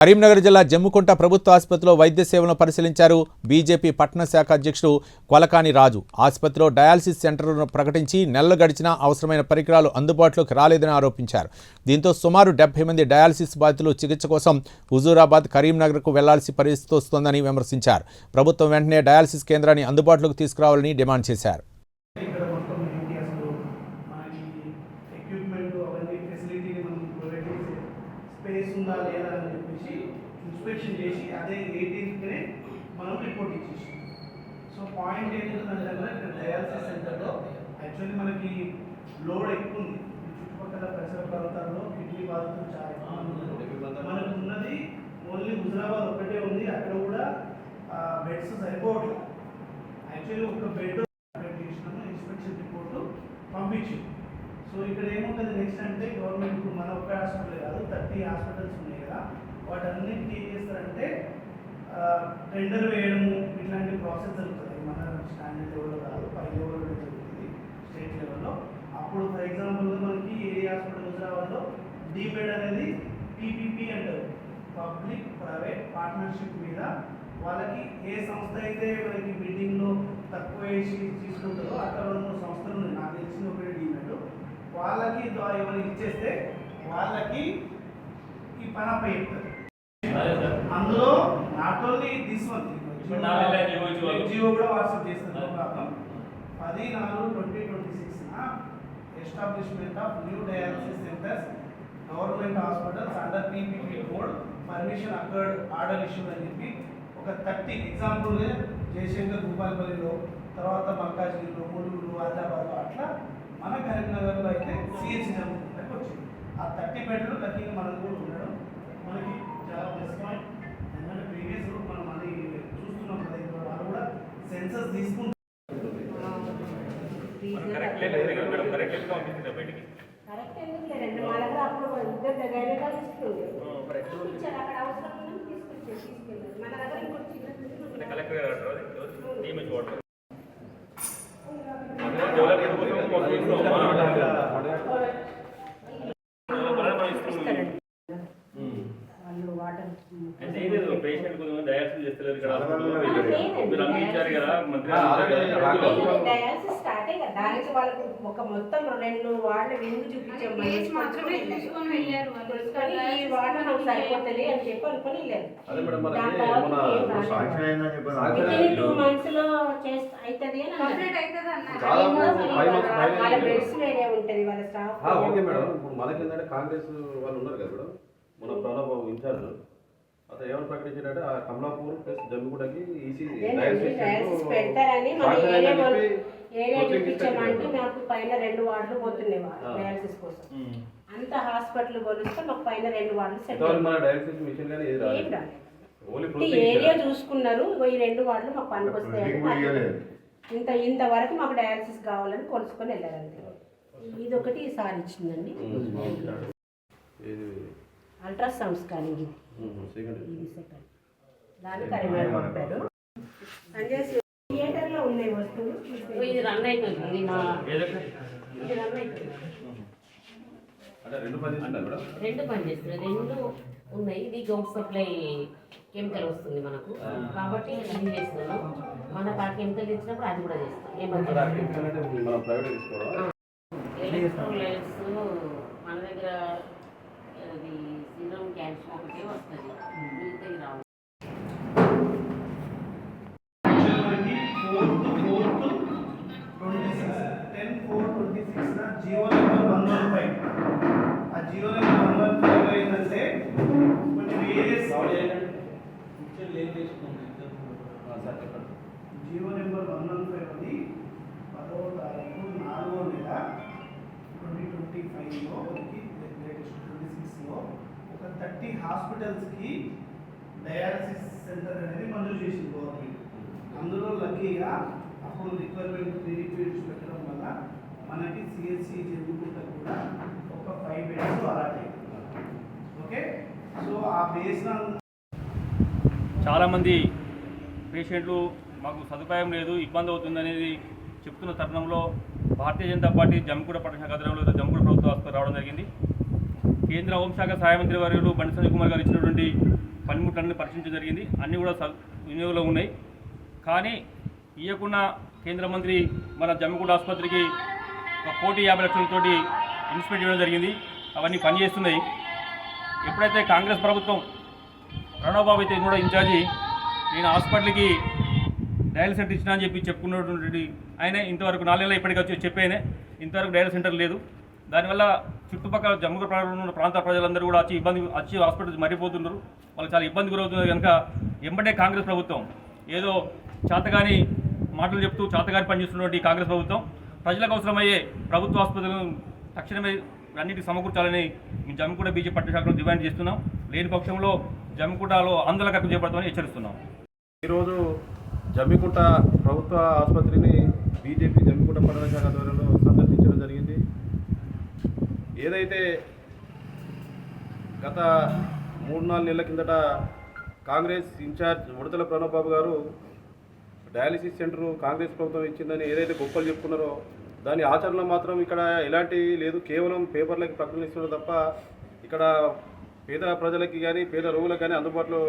కరీంనగర్ జిల్లా జమ్మికుంట ప్రభుత్వ ఆసుపత్రిలో వైద్య సేవలను పరిశీలించారు బీజేపీ పట్టణ శాఖ అధ్యక్షుడు కొలకాని రాజు. ఆసుపత్రిలో డయాలసిస్ సెంటర్ను ప్రకటించి నెలలు గడిచినా అవసరమైన పరికరాలు అందుబాటులోకి రాలేదని ఆరోపించారు. దీంతో సుమారు 70 మంది డయాలసిస్ బాధితులు చికిత్స కోసం హుజూరాబాద్, కరీంనగర్కు వెళ్లాల్సిన పరిస్థితి వస్తోందని విమర్శించారు. ప్రభుత్వం వెంటనే డయాలసిస్ కేంద్రాన్ని అందుబాటులోకి తీసుకురావాలని డిమాండ్ చేశారు. ఇన్స్పెక్షన్ చేసి అదే 18th మనం రిపోర్ట్ ఇచ్చేసాం. సో పాయింట్ ఏంటంటే ఇక్కడ డయాలసిస్ సెంటర్లో యాక్చువల్లీ మనకి లోడ్ ఎక్కువ ఉంది. చుట్టుపక్కల పరిసర ప్రాంతాల్లో కిడ్నీ బాధితులు చాలా ఎక్కువ మనకు ఉన్నది ఓన్లీ హుజూరాబాద్ ఒకటే ఉంది. అక్కడ కూడా బెడ్స్ సరిపోవట్లేదు. యాక్చువల్లీ ఒక బెడ్ చేసినాము, ఇన్స్పెక్షన్ రిపోర్టు పంపించాం. సో ఇక్కడ ఏముంటుంది నెక్స్ట్ అంటే గవర్నమెంట్ ఇప్పుడు మన ఒక్క హాస్పిటల్ కాదు, 30 హాస్పిటల్స్ ఉన్నాయి కదా, వాటన్నిటికీ ఏం చేస్తారంటే టెండర్ వేయడము ఇట్లాంటి ప్రాసెస్ జరుగుతుంది. మన స్టాండర్డ్ లెవెల్లో కాదు, పై లెవెల్లో జరుగుతుంది, స్టేట్ లెవెల్లో. అప్పుడు ఫర్ ఎగ్జాంపుల్గా మనకి ఏరియా హాస్పిటల్ హుజూరాబాద్లో డీబెడ్ అనేది పీపీపీ అంటారు, పబ్లిక్ ప్రైవేట్ పార్ట్నర్షిప్ మీద. వాళ్ళకి ఏ సంస్థ అయితే మనకి బిల్డింగ్లో తక్కువ వేసి తీసుకుంటారో అక్కడ 2-3 సంస్థలు ఉన్నాయి, నాకు తెలిసిన ఒకటి డీబెడ్. వాళ్ళకి ఎవరికి ఇచ్చేస్తే వాళ్ళకి ఈ పని అప్ప చెప్తారు. అందులో not only this one, Jio కూడా వాట్సాప్ చేస్తారు. 10/4/2026 establishment of new dialysis centres government hospitals under PPP code permission accord order issue అని చెప్పి ఒక 30 ఎగ్జాంపుల్ జయశంకర్, భూపాలపల్లిలో, తర్వాత మల్కాజ్గిరిలో, ములుగురు, ఆదిలాబాద్లో, అట్లా మన కరీంనగర్లో అయితే సిహెచ్ జరుగుతుందని వచ్చింది. ఆ 30 బెడ్లు లక్కీగా మనకు కూడా ఉండడం మనకి చాలా ప్లస్ పాయింట్. ఎందుకంటే ప్రీవియస్ మనం అది చూస్తున్నాం కదా, ఇప్పుడు వాళ్ళు కూడా సెన్సస్ తీసుకుంటారు. పేషెంట్ కొంచెం డయాలసిస్ చేస్తారు ఇక్కడ మీరు అన్ని ఇచ్చారు కదా మంత్రి డయాలసిస్ స్టార్ట్ అయ్యి దానికి వాళ్ళకు ఒక మొత్తం 2 వార్డుల విందు చూపించాం. మాత్రమే తీసుకొని వెళ్ళారు వాళ్ళు. ఈ వార్డు నాకు సరిపోతుంది అని చెప్పి అనుకుని వెళ్ళారు. 2 months లో అవుతుంది అని వాళ్ళ బెడ్స్ వేరే ఉంటుంది, వాళ్ళ స్టాఫ్. ఓకే మేడం, ఇప్పుడు మనకి ఏంటంటే కాంగ్రెస్ వాళ్ళు ఉన్నారు కదా మేడం, మన ప్రణబ్ ఇన్ఛార్జ్ అతను ఏమైనా ప్రకటించారంటే ఆ కమలాపూర్ ప్లస్ జమ్మిగూడకి డయాలసిస్ పెడతారని మన ఏరియా చూపించామంటే నాకు పైన 2 వార్డులు పోతున్నాయి డయాలసిస్ కోసం. అంత హాస్పిటల్ కొలిస్తే మాకు పైన 2 వార్డులు సెట్ ఏరియా చూసుకున్నారు. ఈ 2 వార్డులు మాకు పనికి వస్తాయని ఇంతవరకు మాకు డయాలసిస్ కావాలని కొలుసుకొని వెళ్ళారంతే. ఇది ఒకటి ఈసారి ఇచ్చిందండి. అల్ట్రాసౌండ్ స్కానింగ్ ఇది సెకండ్ దాని కరీంనగర్ పంపారు. థియేటర్లో ఉన్నాయి వస్తువులు. ఇది రన్ అవుతుంది, ఇది రన్ అవుతుంది. 2 పనిచేస్తుంది, 2 ఉన్నాయి. ఇది గౌట్ సప్లై కెమికల్ వస్తుంది మనకు, కాబట్టి ఇది చేస్తున్నాం. మనకు ఆ కెమికల్ ఇచ్చినప్పుడు అది కూడా చేస్తాం. ఎలక్ట్రోలైట్స్ మన దగ్గర అది సీరం క్యాల్షియం ఒకటే వస్తుంది, మిగతావి రావు. జియో నెంబర్ 115. ఆ జియో నెంబర్ 115 ఏంటంటే కొన్ని వేరియస్ జియో నెంబర్ 115 అది 10వ తారీఖు 4వ నెల 2025లో 26లో ఒక 30 హాస్పిటల్స్కి డయాలసిస్ సెంటర్ అనేది మంజూరు చేసింది గవర్నమెంట్. అందులో లక్కీగా అప్పుడు రిక్వైర్మెంట్ 3 పీరియడ్స్ పెట్టడం వల్ల మనకి సిహెచ్సి జరుగుకుంటా కూడా ఒక 5 బెడ్స్ అలాట్ అవుతున్నారు. ఓకే, సో ఆ బేస్లో చాలామంది పేషెంట్లు మాకు సదుపాయం లేదు, ఇబ్బంది అవుతుందనేది చెప్తున్న తరుణంలో భారతీయ జనతా పార్టీ జమ్మిగూడ పట్టణ శాఖ ఆధ్వర్యంలో జమ్మిగూడ ప్రభుత్వ ఆసుపత్రి రావడం జరిగింది. కేంద్ర హోంశాఖ సహాయ మంత్రి వర్యులు బండి సంజయ్ కుమార్ గారు ఇచ్చినటువంటి పనిముట్లన్నీ పరిశీలించడం జరిగింది. అన్నీ కూడా వినియోగంలో ఉన్నాయి. కానీ ఇవ్వకుండా కేంద్ర మంత్రి మన జమ్మికుంట ఆసుపత్రికి 1,50,00,000 ఇన్వెస్ట్మెంట్ చేయడం జరిగింది. అవన్నీ పనిచేస్తున్నాయి. ఎప్పుడైతే కాంగ్రెస్ ప్రభుత్వం ప్రణవ్ బాబు అయితే కూడా ఇన్ఛార్జి, నేను హాస్పిటల్కి డయాలసిస్ సెంటర్ ఇచ్చినా అని చెప్పి చెప్పుకున్నటువంటి ఆయన ఇంతవరకు 4 నెలలు ఇప్పటికి వచ్చి చెప్పానే ఇంతవరకు డయాలసిస్ సెంటర్ లేదు. దానివల్ల చుట్టుపక్కల జమ్ము ప్రాంత ప్రజలందరూ కూడా వచ్చి హాస్పిటల్ మరిపోతున్నారు. వాళ్ళకి చాలా ఇబ్బంది గురవుతున్నారు. కనుక ఎంబడే కాంగ్రెస్ ప్రభుత్వం ఏదో చేతగాని మాటలు చెప్తూ చేతగాని పనిచేస్తున్నటువంటి కాంగ్రెస్ ప్రభుత్వం ప్రజలకు అవసరమయ్యే ప్రభుత్వ ఆసుపత్రులను తక్షణమే అన్నిటికీ సమకూర్చాలని మేము జమ్మికుంట బీజేపీ పట్టణ శాఖలో డిమాండ్ చేస్తున్నాం. లేని పక్షంలో జమ్మికుంటలో ఆందోళన కట్టు చేపడతామని హెచ్చరిస్తున్నాం. ఈరోజు జమ్మికుంట ప్రభుత్వ ఆసుపత్రిని బీజేపీ జమ్మికుంట పట్టణ శాఖ ఆధ్వర్యంలో సందర్శించడం జరిగింది. ఏదైతే గత 3-4 నెలల కిందట కాంగ్రెస్ ఇన్ఛార్జ్ ఉడతల ప్రణవ్ బాబు గారు డయాలసిస్ సెంటర్ కాంగ్రెస్ ప్రభుత్వం ఇచ్చిందని ఏదైతే గొప్పలు చెప్పుకున్నారో దాని ఆచరణలో మాత్రం ఇక్కడ ఎలాంటి లేదు. కేవలం పేపర్లకి ప్రకటనిస్తున్నారు తప్ప ఇక్కడ పేద ప్రజలకి కానీ పేద రోగులకు కానీ అందుబాటులో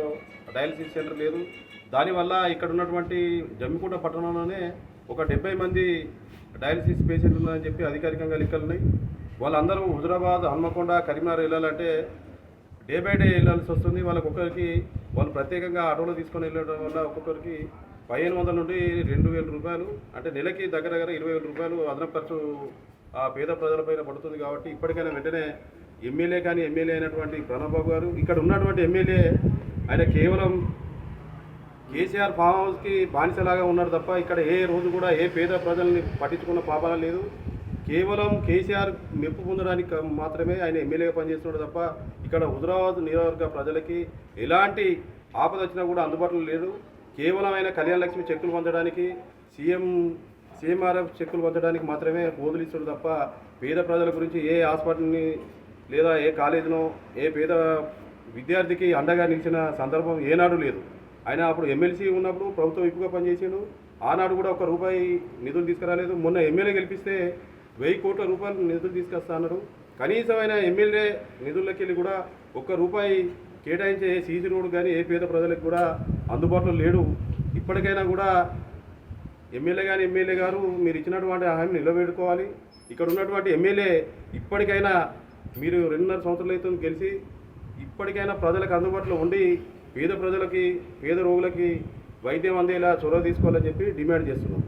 డయాలసిస్ సెంటర్ లేదు. దానివల్ల ఇక్కడ ఉన్నటువంటి జమ్మికుంట పట్టణంలోనే ఒక 70 మంది డయాలసిస్ పేషెంట్లు ఉన్నారని చెప్పి అధికారికంగా లెక్కలు ఉన్నాయి. వాళ్ళందరూ హుజరాబాద్, హన్మకొండ, కరీంనగర్ వెళ్ళాలంటే డే బై డే వెళ్ళాల్సి వస్తుంది. ఒక్కొక్కరికి వాళ్ళు ప్రత్యేకంగా ఆటోలో తీసుకొని వెళ్ళడం వల్ల ఒక్కొక్కరికి 1,500 నుండి 2,000 రూపాయలు, అంటే నెలకి దగ్గర 20,000 రూపాయలు అదనపు ఖర్చు ఆ పేద ప్రజలపైన పడుతుంది. కాబట్టి ఇప్పటికైనా వెంటనే ఎమ్మెల్యే కానీ ఎమ్మెల్యే అయినటువంటి ప్రణవ్ బాబు గారు, ఇక్కడ ఉన్నటువంటి ఎమ్మెల్యే ఆయన కేవలం కేసీఆర్ ఫామ్ హౌస్కి బానిసలాగా ఉన్నారు తప్ప ఇక్కడ ఏ రోజు కూడా ఏ పేద ప్రజల్ని పట్టించుకున్న పాపాల లేదు. కేవలం కేసీఆర్ మెప్పు పొందడానికి మాత్రమే ఆయన ఎమ్మెల్యేగా పనిచేస్తున్నాడు తప్ప ఇక్కడ హుజరాబాద్ నియోజకవర్గ ప్రజలకి ఎలాంటి ఆపద వచ్చినా కూడా అందుబాటులో లేదు. కేవలం ఆయన కళ్యాణ లక్ష్మి చెక్కులు పంచడానికి, సీఎంఆర్ఎఫ్ చెక్కులు పంచడానికి మాత్రమే బోధులిస్తాడు తప్ప పేద ప్రజల గురించి ఏ హాస్పిటల్ని లేదా ఏ కాలేజీనో ఏ పేద విద్యార్థికి అండగా నిలిచిన సందర్భం ఏనాడు లేదు. ఆయన అప్పుడు ఎమ్మెల్సీ ఉన్నప్పుడు ప్రభుత్వం విప్పుగా పనిచేసాడు. ఆనాడు కూడా ₹1 నిధులు తీసుకురాలేదు. మొన్న ఎమ్మెల్యే గెలిపిస్తే 1,000 కోట్ల రూపాయలు నిధులు తీసుకొస్తా అన్నారు. కనీసం ఆయన ఎమ్మెల్యే నిధుల్లోకి వెళ్ళి కూడా ₹1 కేటాయించే సీసీ రోడ్డు కానీ ఏ పేద ప్రజలకు కూడా అందుబాటులో లేడు. ఇప్పటికైనా కూడా ఎమ్మెల్యే గారు మీరు ఇచ్చినటువంటి హామీని నిలబెట్టుకోవాలి. ఇక్కడ ఉన్నటువంటి ఎమ్మెల్యే ఇప్పటికైనా మీరు 2.5 సంవత్సరాలు అయితే గెలిచి ఇప్పటికైనా ప్రజలకు అందుబాటులో ఉండి పేద ప్రజలకి పేద రోగులకి వైద్యం అందేలా చొరవ తీసుకోవాలని చెప్పి డిమాండ్ చేస్తున్నాం.